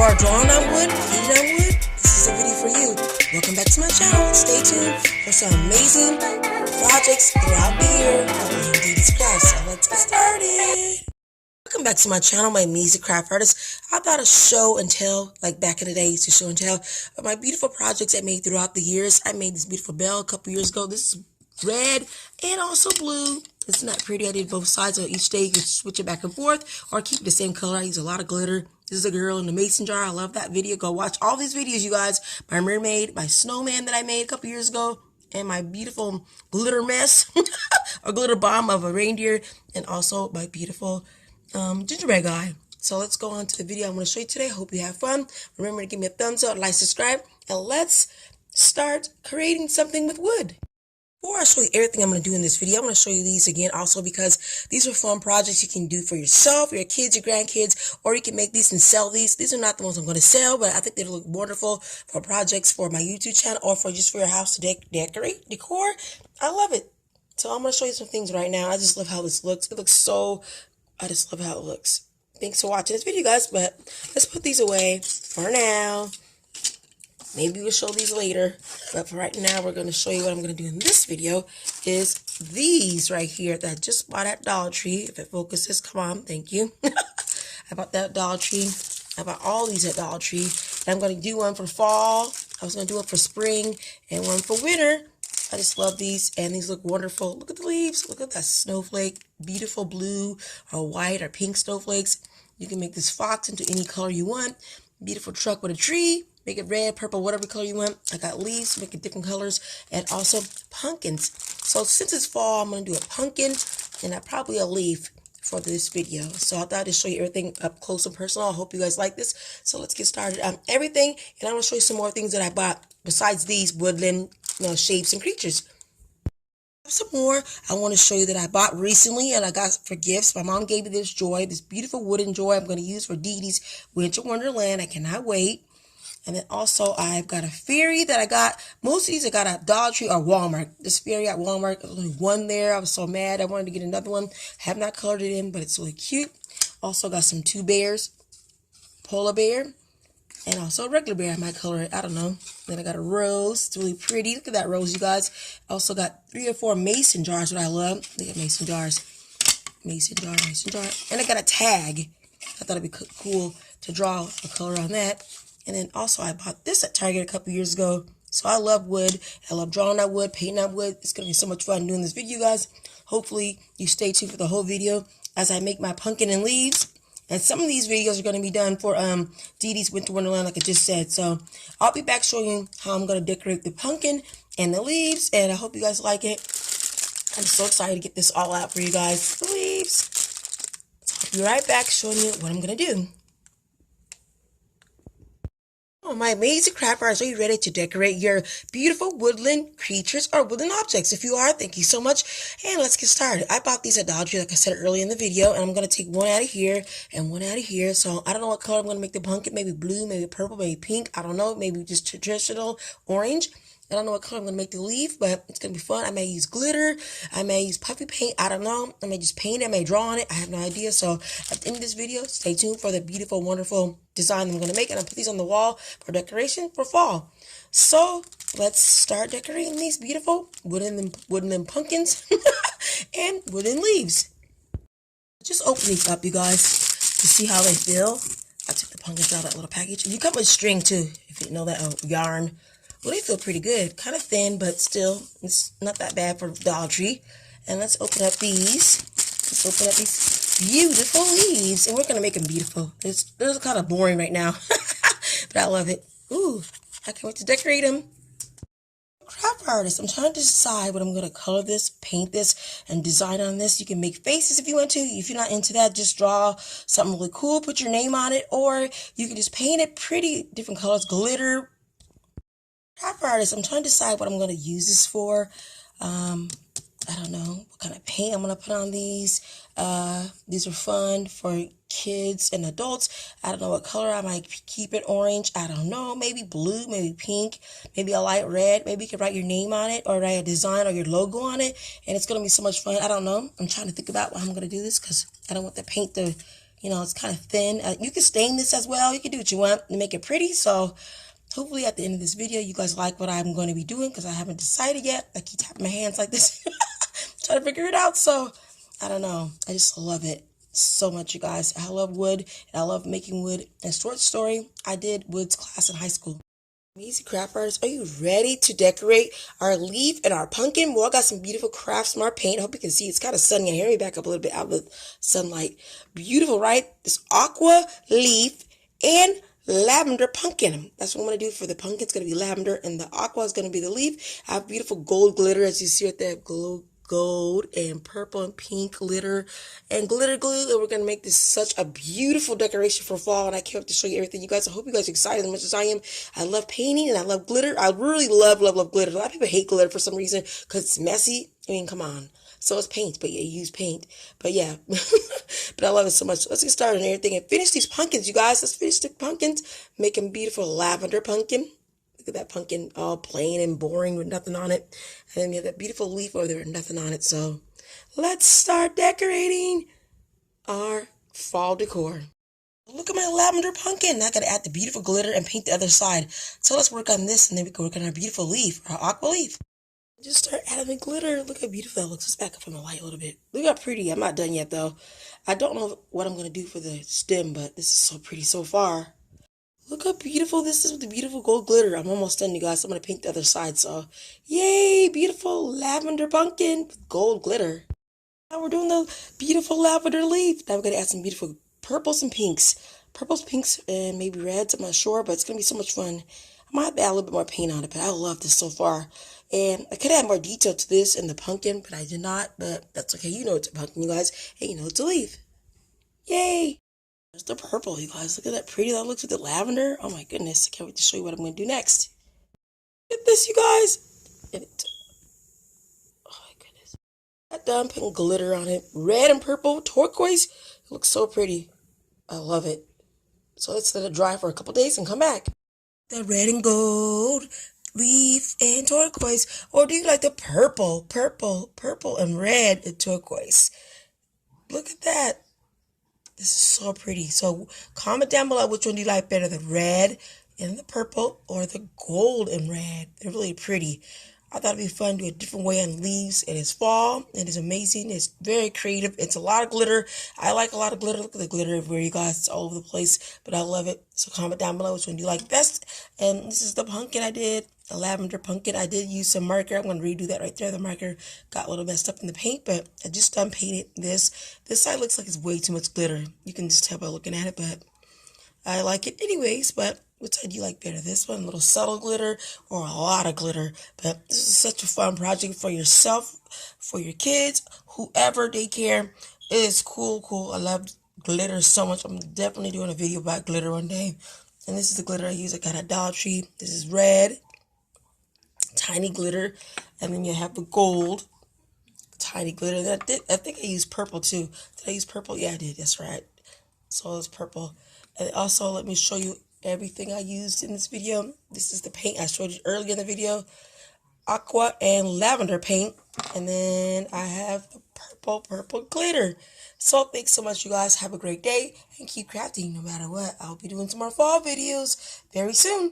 are drawing on wood, painting on wood, this is a video for you. Welcome back to my channel. Stay tuned for some amazing projects throughout the year of Dee Dee's Crafts. So let's get started. Welcome back to my channel, my amazing craft artist. I thought a show and tell, like back in the day, I used to show and tell of my beautiful projects I made throughout the years. I made this beautiful bell a couple years ago. This is red and also blue. It's not pretty. I did both sides of each day. You can switch it back and forth or keep it the same color. I use a lot of glitter. This is a girl in the mason jar. I love that video. Go watch all these videos, you guys. My mermaid, my snowman that I made a couple years ago, and my beautiful glitter mess or glitter bomb of a reindeer, and also my beautiful gingerbread guy. So let's go on to the video I'm going to show you today. I hope you have fun. Remember to give me a thumbs up, like, subscribe, and let's start creating something with wood. Before I show you everything I'm going to do in this video, I'm going to show you these again also because these are fun projects you can do for yourself, your kids, your grandkids, or you can make these and sell these. These are not the ones I'm going to sell, but I think they look wonderful for projects for my YouTube channel or for just for your house to decorate, decor. I love it. So I'm going to show you some things right now. I just love how this looks. It looks so, I just love how it looks. Thanks for watching this video, guys, but let's put these away for now. Maybe we'll show these later, but for right now, we're going to show you what I'm going to do in this video is these right here that I just bought at Dollar Tree. If it focuses, come on, thank you. I bought that at Dollar Tree. I bought all these at Dollar Tree. And I'm going to do one for fall. I was going to do one for spring and one for winter. I just love these, and these look wonderful. Look at the leaves. Look at that snowflake. Beautiful blue or white or pink snowflakes. You can make this fox into any color you want. Beautiful truck with a tree. Make it red, purple, whatever color you want. I got leaves, make it different colors, and also pumpkins. So since it's fall, I'm going to do a pumpkin and probably a leaf for this video. So I thought I'd just show you everything up close and personal. I hope you guys like this. So let's get started on everything, and I'm going to show you some more things that I bought besides these woodland, shapes and creatures. Some more I want to show you that I bought recently and I got for gifts. My mom gave me this joy, this beautiful wooden joy I'm going to use for Dee Dee's Winter Wonderland. I cannot wait. And then also I've got a fairy that I got. Most of these I got at Dollar Tree or Walmart. This fairy at Walmart, there's only one there. I was so mad. I wanted to get another one. Have not colored it in, but it's really cute. Also got some two bears, polar bear, and also a regular bear. I might color it. I don't know. Then I got a rose. It's really pretty. Look at that rose, you guys. Also got 3 or 4 mason jars, what I love. Look at mason jars. Mason jar, mason jar. And I got a tag. I thought it'd be cool to draw a color on that. And then also I bought this at Target a couple years ago. So I love wood. I love drawing on wood, painting on wood. It's going to be so much fun doing this video, guys. Hopefully you stay tuned for the whole video as I make my pumpkin and leaves. And some of these videos are going to be done for Dee Dee's Winter Wonderland, like I just said. So I'll be back showing you how I'm going to decorate the pumpkin and the leaves. And I hope you guys like it. I'm so excited to get this all out for you guys. The leaves. So I'll be right back showing you what I'm going to do. Oh, my amazing craft artists, are you ready to decorate your beautiful woodland creatures or woodland objects? If you are, thank you so much. And let's get started. I bought these at Dollar Tree, like I said earlier in the video, and I'm going to take one out of here and one out of here. So I don't know what color I'm going to make the pumpkin. Maybe blue, maybe purple, maybe pink. I don't know. Maybe just traditional orange. I don't know what color I'm going to make the leaf, but it's going to be fun. I may use glitter. I may use puffy paint. I don't know. I may just paint it. I may draw on it. I have no idea. So at the end of this video, stay tuned for the beautiful, wonderful design I'm going to make. And I'll put these on the wall for decoration for fall. So let's start decorating these beautiful wooden pumpkins and wooden leaves. Just open these up, you guys, to see how they feel. I took the pumpkins out of that little package. And you come with string, too, if you didn't know that. Yarn. Well, they feel pretty good. Kind of thin, but still, it's not that bad for Dollar Tree. And let's open up these. Let's open up these beautiful leaves. And we're going to make them beautiful. They're kind of boring right now. But I love it. Ooh, I can't wait to decorate them. Craft artist, I'm trying to decide what I'm going to color this, paint this, and design on this. You can make faces if you want to. If you're not into that, just draw something really cool. Put your name on it. Or you can just paint it pretty, different colors, glitter. Craft artist, I'm trying to decide what I'm going to use this for. I don't know what kind of paint I'm going to put on these. These are fun for kids and adults. I don't know what color. I might keep it orange. I don't know. Maybe blue, maybe pink, maybe a light red. Maybe you can write your name on it or write a design or your logo on it. And it's going to be so much fun. I don't know. I'm trying to think about how I'm going to do this because I don't want the paint to You know, it's kind of thin. You can stain this as well. You can do what you want to make it pretty. So hopefully at the end of this video, you guys like what I'm going to be doing because I haven't decided yet. I keep tapping my hands like this, trying to figure it out. So I don't know. I just love it so much, you guys. I love wood and I love making wood. And short story, I did woods class in high school. Amazing craft artists, are you ready to decorate our leaf and our pumpkin? Well, I got some beautiful Craft Smart paint. I hope you can see it's kind of sunny. Hear me back up a little bit out of the sunlight. Beautiful, right? This aqua leaf and lavender pumpkin. That's what I'm going to do for the pumpkin. It's going to be lavender and the aqua is going to be the leaf. I have beautiful gold glitter as you see right there. Gold and purple and pink glitter and glitter glue, and we're gonna make this such a beautiful decoration for fall, and I can't wait to show you everything, you guys. I hope you guys are excited as much as I am. I love painting and I love glitter. I really love glitter. A lot of people hate glitter for some reason because it's messy. I mean, come on. So it's paint, but yeah, you use paint. But yeah, but I love it so much. Let's get started on everything and finish these pumpkins, you guys. Let's finish the pumpkins. Make them beautiful lavender pumpkin. Look at that pumpkin, all plain and boring with nothing on it. And then we have that beautiful leaf over there with nothing on it. So let's start decorating our fall decor. Look at my lavender pumpkin. Now I gotta add the beautiful glitter and paint the other side. So let's work on this and then we can work on our beautiful leaf, our aqua leaf. Just start adding the glitter. Look how beautiful that looks. Let's back up from the light a little bit. Look how pretty. I'm not done yet though. I don't know what I'm gonna do for the stem, but this is so pretty so far. Look how beautiful this is with the beautiful gold glitter. I'm almost done, you guys. I'm going to paint the other side. So, yay, beautiful lavender pumpkin with gold glitter. Now we're doing the beautiful lavender leaf. Now we're going to add some beautiful purples and pinks. Purples, pinks, and maybe reds. I'm not sure, but it's going to be so much fun. I might have to add a little bit more paint on it, but I love this so far. And I could add more detail to this in the pumpkin, but I did not. But that's okay. You know it's a pumpkin, you guys. And you know it's a leaf. Yay! There's the purple, you guys. Look at that pretty that looks with the lavender. Oh my goodness. I can't wait to show you what I'm going to do next. Look at this, you guys. Oh my goodness. Got done putting glitter on it. Red and purple, turquoise. It looks so pretty. I love it. So let's let it dry for a couple days and come back. The red and gold, leaf and turquoise. Or do you like the purple and red and turquoise? Look at that. This is so pretty. So comment down below which one do you like better, the red and the purple or the gold and red. They're really pretty. I thought it'd be fun to do a different way on leaves. It is fall. It is amazing. It's very creative. It's a lot of glitter. I like a lot of glitter. Look at the glitter everywhere, you guys. It's all over the place, but I love it. So comment down below which one do you like best. And this is the pumpkin I did. A lavender pumpkin. I did use some marker. I'm going to redo that right there. The marker got a little messed up in the paint, but I just done painted this. This side looks like it's way too much glitter. You can just tell by looking at it, but I like it anyways. But which side do you like better? This one, a little subtle glitter or a lot of glitter? But this is such a fun project for yourself, for your kids, whoever, daycare. It is cool. I love glitter so much. I'm definitely doing a video about glitter one day. And this is the glitter I use. I got at Dollar Tree. This is red. Tiny glitter, and then you have the gold, tiny glitter. I think I used purple too. Did I use purple? Yeah, I did. That's right. So it's purple. And also, let me show you everything I used in this video. This is the paint I showed you earlier in the video. Aqua and lavender paint. And then I have the purple glitter. So thanks so much, you guys. Have a great day and keep crafting no matter what. I'll be doing some more fall videos very soon.